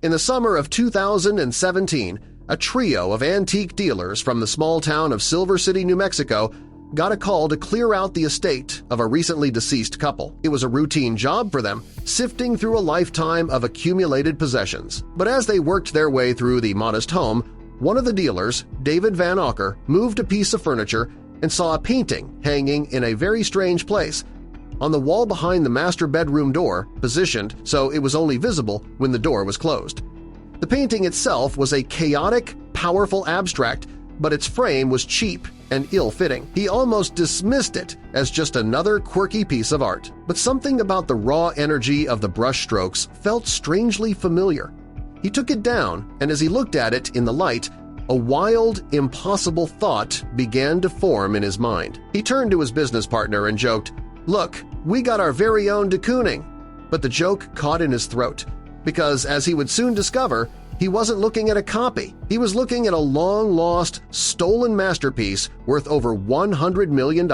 In the summer of 2017, a trio of antique dealers from the small town of Silver City, New Mexico, got a call to clear out the estate of a recently deceased couple. It was a routine job for them, sifting through a lifetime of accumulated possessions. But as they worked their way through the modest home, one of the dealers, David Van Auker, moved a piece of furniture and saw a painting hanging in a very strange place. On the wall behind the master bedroom door, positioned so it was only visible when the door was closed. The painting itself was a chaotic, powerful abstract, but its frame was cheap and ill-fitting. He almost dismissed it as just another quirky piece of art. But something about the raw energy of the brushstrokes felt strangely familiar. He took it down, and as he looked at it in the light, a wild, impossible thought began to form in his mind. He turned to his business partner and joked, "Look, we got our very own Kooning." But the joke caught in his throat, because as he would soon discover, he wasn't looking at a copy. He was looking at a long-lost, stolen masterpiece worth over $100 million,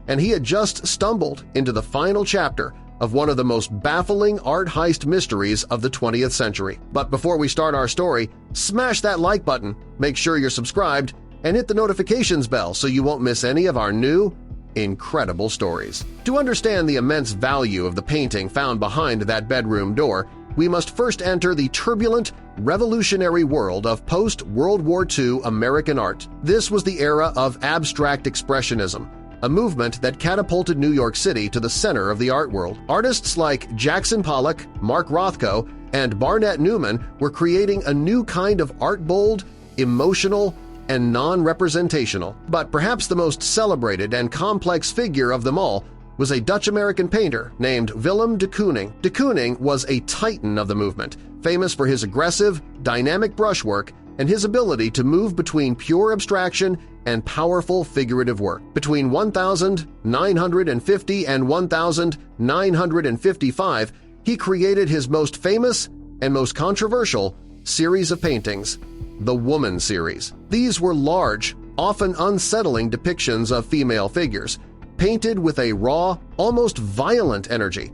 and he had just stumbled into the final chapter of one of the most baffling art heist mysteries of the 20th century. But before we start our story, smash that like button, make sure you're subscribed, and hit the notifications bell so you won't miss any of our new, incredible stories. To understand the immense value of the painting found behind that bedroom door, we must first enter the turbulent, revolutionary world of post-World War II American art. This was the era of abstract expressionism, a movement that catapulted New York City to the center of the art world. Artists like Jackson Pollock, Mark Rothko, and Barnett Newman were creating a new kind of art, bold, emotional, and non-representational. But perhaps the most celebrated and complex figure of them all was a Dutch-American painter named Willem de Kooning. De Kooning was a titan of the movement, famous for his aggressive, dynamic brushwork and his ability to move between pure abstraction and powerful figurative work. Between 1950 and 1955, he created his most famous and most controversial series of paintings, the Woman series. These were large, often unsettling depictions of female figures, painted with a raw, almost violent energy.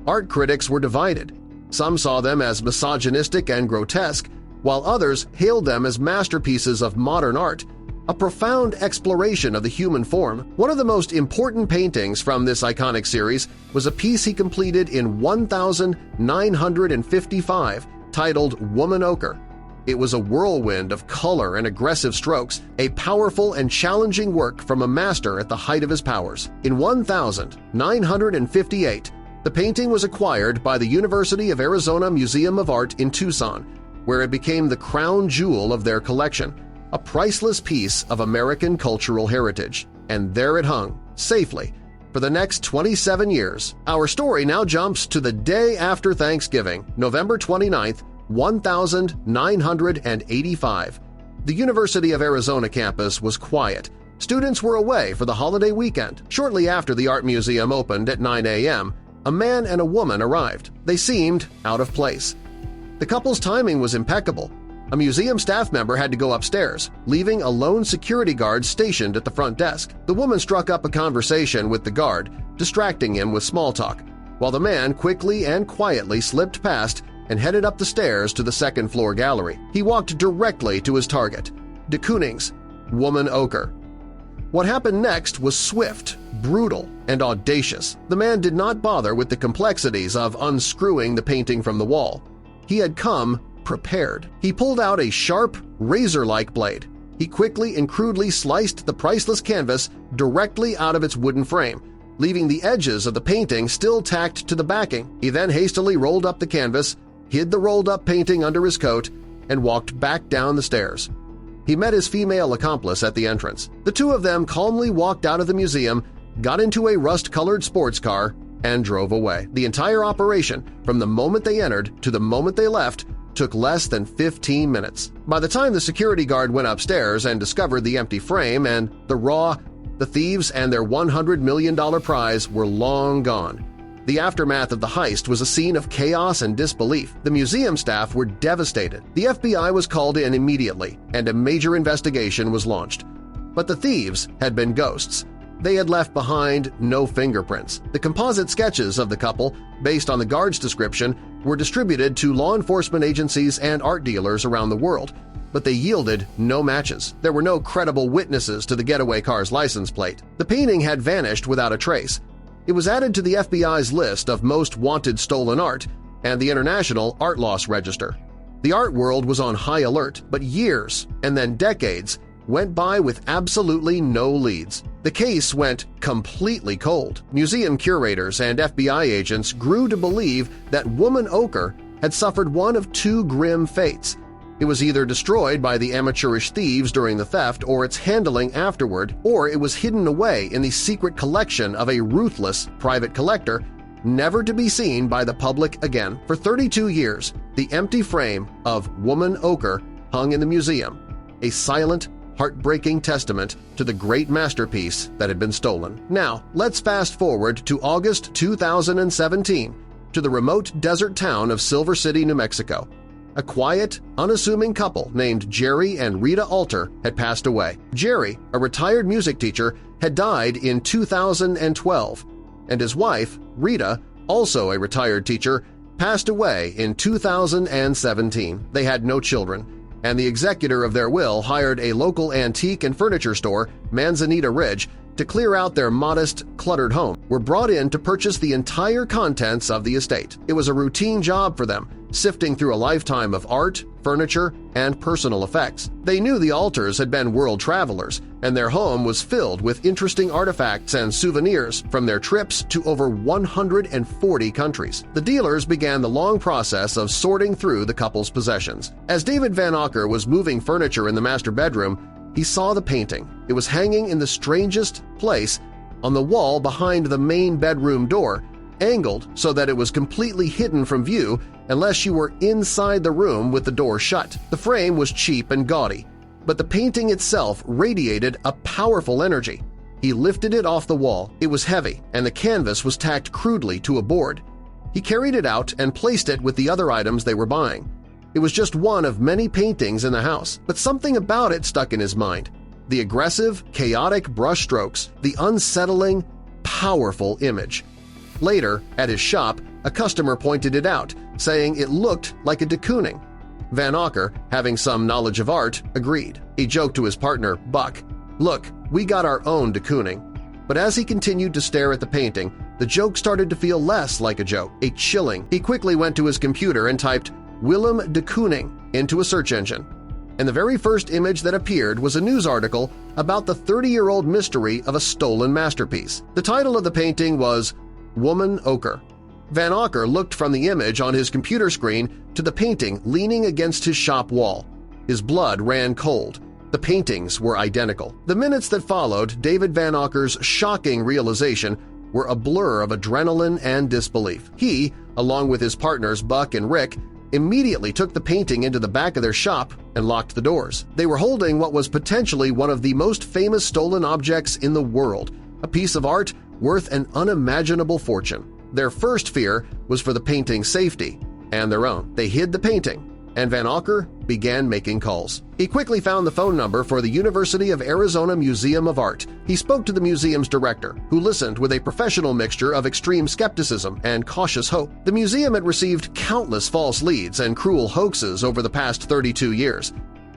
Art critics were divided. Some saw them as misogynistic and grotesque, while others hailed them as masterpieces of modern art, a profound exploration of the human form. One of the most important paintings from this iconic series was a piece he completed in 1955 titled Woman Auker. It was a whirlwind of color and aggressive strokes, a powerful and challenging work from a master at the height of his powers. In 1958, the painting was acquired by the University of Arizona Museum of Art in Tucson, where it became the crown jewel of their collection, a priceless piece of American cultural heritage. And there it hung, safely, for the next 27 years. Our story now jumps to the day after Thanksgiving, November 29th, 1985. The University of Arizona campus was quiet. Students were away for the holiday weekend. Shortly after the art museum opened at 9 a.m., a man and a woman arrived. They seemed out of place. The couple's timing was impeccable. A museum staff member had to go upstairs, leaving a lone security guard stationed at the front desk. The woman struck up a conversation with the guard, distracting him with small talk, while the man quickly and quietly slipped past and headed up the stairs to the second-floor gallery. He walked directly to his target, de Kooning's Woman Auker. What happened next was swift, brutal, and audacious. The man did not bother with the complexities of unscrewing the painting from the wall. He had come prepared. He pulled out a sharp, razor-like blade. He quickly and crudely sliced the priceless canvas directly out of its wooden frame, leaving the edges of the painting still tacked to the backing. He then hastily rolled up the canvas, hid the rolled-up painting under his coat, and walked back down the stairs. He met his female accomplice at the entrance. The two of them calmly walked out of the museum, got into a rust-colored sports car, and drove away. The entire operation, from the moment they entered to the moment they left, took less than 15 minutes. By the time the security guard went upstairs and discovered the empty frame and the thieves and their $100 million prize were long gone. The aftermath of the heist was a scene of chaos and disbelief. The museum staff were devastated. The FBI was called in immediately, and a major investigation was launched. But the thieves had been ghosts. They had left behind no fingerprints. The composite sketches of the couple, based on the guard's description, were distributed to law enforcement agencies and art dealers around the world, but they yielded no matches. There were no credible witnesses to the getaway car's license plate. The painting had vanished without a trace. It was added to the FBI's list of most wanted stolen art and the International Art Loss Register. The art world was on high alert, but years and then decades went by with absolutely no leads. The case went completely cold. Museum curators and FBI agents grew to believe that woman Auker had suffered one of two grim fates. It was either destroyed by the amateurish thieves during the theft or its handling afterward, or it was hidden away in the secret collection of a ruthless private collector, never to be seen by the public again. For 32 years, the empty frame of woman Auker hung in the museum, a silent, heartbreaking testament to the great masterpiece that had been stolen. Now, let's fast forward to August 2017 to the remote desert town of Silver City, New Mexico. A quiet, unassuming couple named Jerry and Rita Alter had passed away. Jerry, a retired music teacher, had died in 2012, and his wife, Rita, also a retired teacher, passed away in 2017. They had no children, and the executor of their will hired a local antique and furniture store, Manzanita Ridge, to clear out their modest, cluttered home, were brought in to purchase the entire contents of the estate. It was a routine job for them, sifting through a lifetime of art, furniture, and personal effects. They knew the Alters had been world travelers, and their home was filled with interesting artifacts and souvenirs from their trips to over 140 countries. The dealers began the long process of sorting through the couple's possessions. As David Van Auker was moving furniture in the master bedroom, he saw the painting. It was hanging in the strangest place on the wall behind the main bedroom door, angled so that it was completely hidden from view unless you were inside the room with the door shut. The frame was cheap and gaudy, but the painting itself radiated a powerful energy. He lifted it off the wall. It was heavy, and the canvas was tacked crudely to a board. He carried it out and placed it with the other items they were buying. It was just one of many paintings in the house, but something about it stuck in his mind. The aggressive, chaotic brushstrokes, the unsettling, powerful image. Later, at his shop, a customer pointed it out, saying it looked like a de Kooning. Van Auker, having some knowledge of art, agreed. He joked to his partner, Buck, "Look, we got our own de Kooning." But as he continued to stare at the painting, the joke started to feel less like a joke, a chilling. He quickly went to his computer and typed Willem de Kooning into a search engine, and the very first image that appeared was a news article about the 30-year-old mystery of a stolen masterpiece. The title of the painting was Woman Auker. Van Auker looked from the image on his computer screen to the painting leaning against his shop wall. His blood ran cold. The paintings were identical. The minutes that followed David Van Auker's shocking realization were a blur of adrenaline and disbelief. He, along with his partners Buck and Rick, immediately took the painting into the back of their shop and locked the doors. They were holding what was potentially one of the most famous stolen objects in the world, a piece of art worth an unimaginable fortune. Their first fear was for the painting's safety and their own. They hid the painting, and Van Auker began making calls. He quickly found the phone number for the University of Arizona Museum of Art. He spoke to the museum's director, who listened with a professional mixture of extreme skepticism and cautious hope. The museum had received countless false leads and cruel hoaxes over the past 32 years,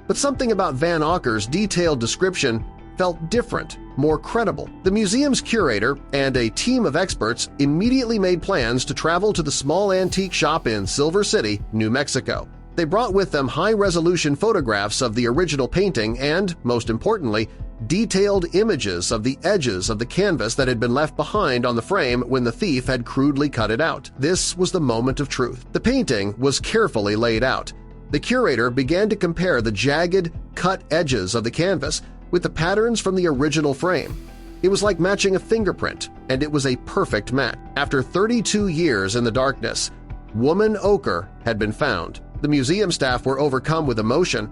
but something about Van Auker's detailed description felt different, more credible. The museum's curator and a team of experts immediately made plans to travel to the small antique shop in Silver City, New Mexico. They brought with them high-resolution photographs of the original painting and, most importantly, detailed images of the edges of the canvas that had been left behind on the frame when the thief had crudely cut it out. This was the moment of truth. The painting was carefully laid out. The curator began to compare the jagged, cut edges of the canvas with the patterns from the original frame. It was like matching a fingerprint, and it was a perfect match. After 32 years in the darkness, Woman Auker had been found. The museum staff were overcome with emotion,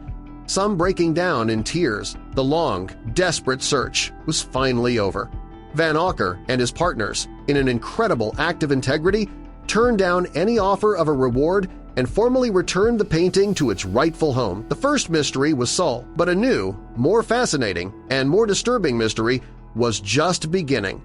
some breaking down in tears. The long, desperate search was finally over. Van Auker and his partners, in an incredible act of integrity, turned down any offer of a reward and formally returned the painting to its rightful home. The first mystery was solved, but a new, more fascinating, and more disturbing mystery was just beginning.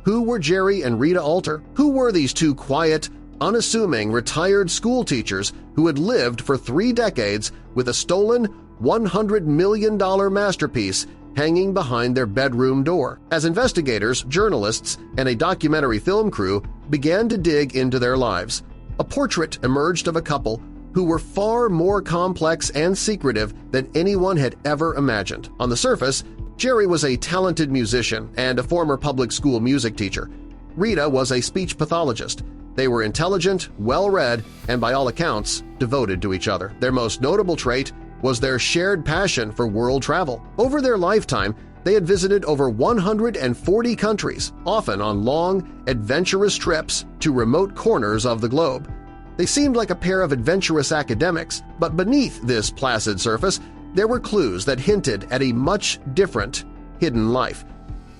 Who were Jerry and Rita Alter? Who were these two quiet, unassuming retired school teachers who had lived for 3 decades with a stolen $100 million masterpiece hanging behind their bedroom door. As investigators, journalists, and a documentary film crew began to dig into their lives, a portrait emerged of a couple who were far more complex and secretive than anyone had ever imagined. On the surface, Jerry was a talented musician and a former public school music teacher. Rita was a speech pathologist. They were intelligent, well-read, and by all accounts, devoted to each other. Their most notable trait was their shared passion for world travel. Over their lifetime, they had visited over 140 countries, often on long, adventurous trips to remote corners of the globe. They seemed like a pair of adventurous academics, but beneath this placid surface, there were clues that hinted at a much different, hidden life.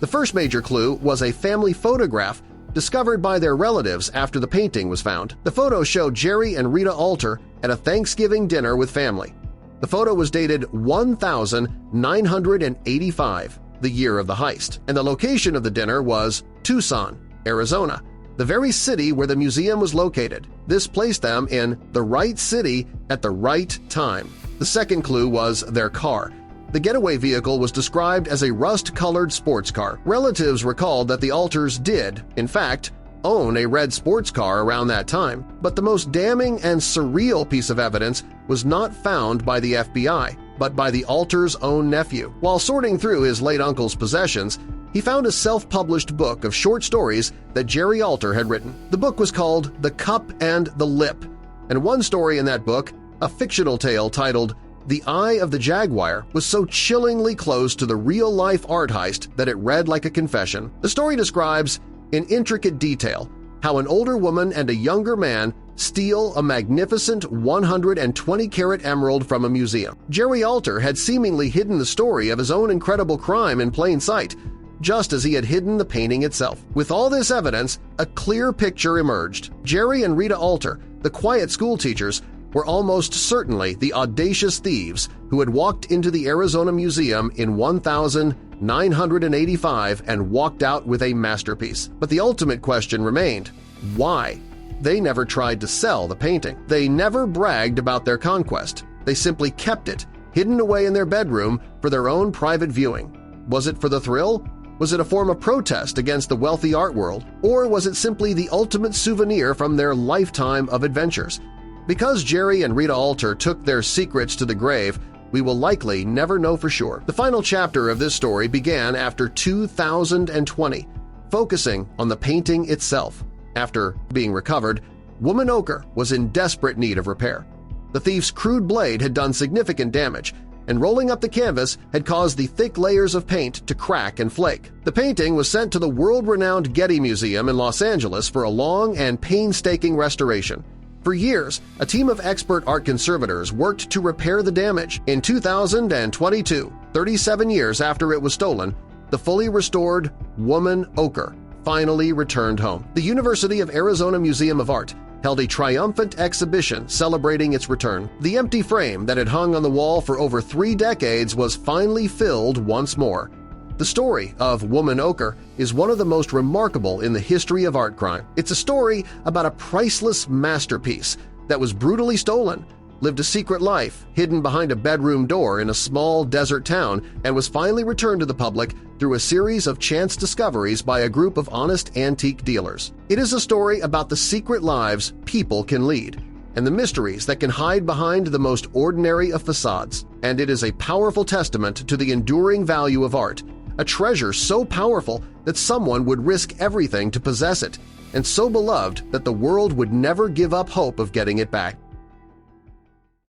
The first major clue was a family photograph discovered by their relatives after the painting was found. The photo showed Jerry and Rita Auker at a Thanksgiving dinner with family. The photo was dated 1985, the year of the heist, and the location of the dinner was Tucson, Arizona, the very city where the museum was located. This placed them in the right city at the right time. The second clue was their car. The getaway vehicle was described as a rust-colored sports car. Relatives recalled that the Aukers did, in fact, own a red sports car around that time, but the most damning and surreal piece of evidence was not found by the FBI, but by the Auker's own nephew. While sorting through his late uncle's possessions, he found a self-published book of short stories that Jerry Auker had written. The book was called The Cup and the Lip, and one story in that book, a fictional tale titled The Eye of the Jaguar, was so chillingly close to the real-life art heist that it read like a confession. The story describes in intricate detail how an older woman and a younger man steal a magnificent 120-carat emerald from a museum. Jerry Auker had seemingly hidden the story of his own incredible crime in plain sight, just as he had hidden the painting itself. With all this evidence, a clear picture emerged. Jerry and Rita Auker, the quiet school teachers, were almost certainly the audacious thieves who had walked into the Arizona Museum in 1985 and walked out with a masterpiece. But the ultimate question remained, why? They never tried to sell the painting. They never bragged about their conquest. They simply kept it, hidden away in their bedroom for their own private viewing. Was it for the thrill? Was it a form of protest against the wealthy art world? Or was it simply the ultimate souvenir from their lifetime of adventures? Because Jerry and Rita Auker took their secrets to the grave, we will likely never know for sure. The final chapter of this story began after 2020, focusing on the painting itself. After being recovered, Woman Auker was in desperate need of repair. The thief's crude blade had done significant damage, and rolling up the canvas had caused the thick layers of paint to crack and flake. The painting was sent to the world-renowned Getty Museum in Los Angeles for a long and painstaking restoration. For years, a team of expert art conservators worked to repair the damage. In 2022, 37 years after it was stolen, the fully restored Woman Auker finally returned home. The University of Arizona Museum of Art held a triumphant exhibition celebrating its return. The empty frame that had hung on the wall for over 3 decades was finally filled once more. The story of Woman Auker is one of the most remarkable in the history of art crime. It's a story about a priceless masterpiece that was brutally stolen, lived a secret life hidden behind a bedroom door in a small desert town, and was finally returned to the public through a series of chance discoveries by a group of honest antique dealers. It is a story about the secret lives people can lead and the mysteries that can hide behind the most ordinary of facades. And it is a powerful testament to the enduring value of art, a treasure so powerful that someone would risk everything to possess it, and so beloved that the world would never give up hope of getting it back.